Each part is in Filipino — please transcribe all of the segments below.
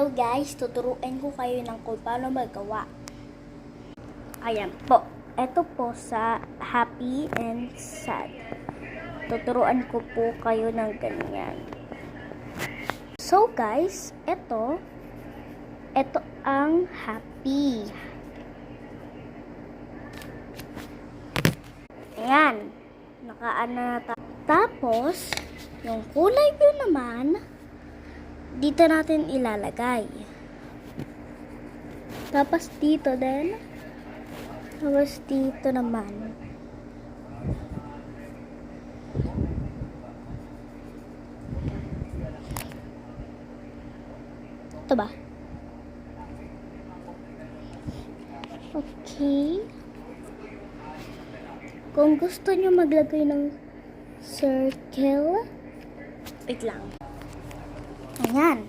So guys, tuturuan ko kayo ng kung paano magawa. Ayan po. Ito po sa happy and sad. Tuturuan ko po kayo ng ganyan. So guys, ito ang happy. Ayan. Nakaano na tayo. Tapos, yung kulay blue naman, dito natin ilalagay. Tapos dito din. Tapos dito naman. Ito ba? Okay. Kung gusto nyo maglagay ng circle, wait lang. Ayan.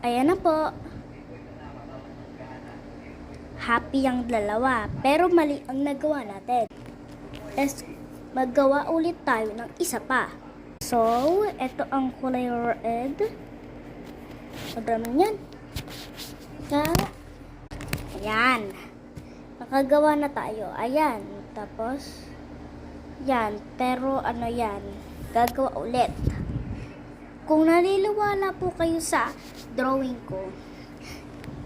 Ayan na po. Happy ang dalawa. Pero mali ang nagawa natin. Let's maggawa ulit tayo ng isa pa. So, ito ang kulay red. Sobrang yan. Ayan. Nakagawa na tayo. Ayan. Tapos, yan. Pero ano yan? Gagawa ulit. Kung naniniwala po kayo sa drawing ko,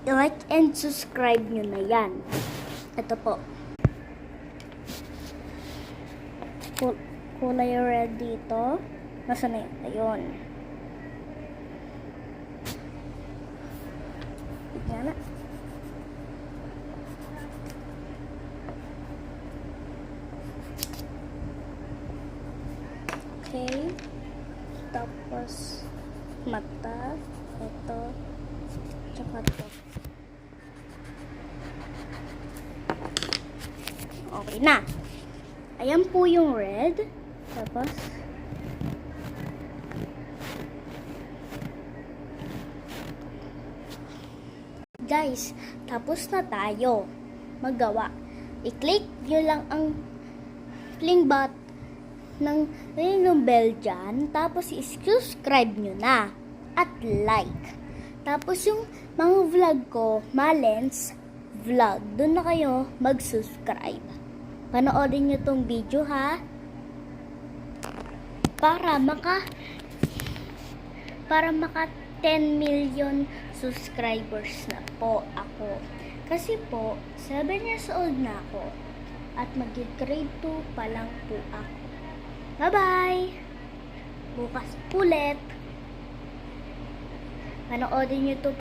like and subscribe nyo na yan. Ito po. Kulay red dito. Nasaan na yun? Ayun. Tignan na. Okay. Tapos, mata. Ito. Tsaka ito. Okay na. Ayan po yung red. Tapos, guys, tapos na tayo magawa. I-click nyo lang ang link button ng bell dyan. Tapos, i-subscribe nyo na. At like. Tapos, yung mga vlog ko, Malens Vlog, doon na kayo mag-subscribe. Panoorin nyo tong video, ha? Para maka 10 million subscribers na po ako. Kasi po, 7 years old na ako. At mag-grade 2 pa lang po ako. Bye-bye! Bukas ulit. Panoorin nyo to.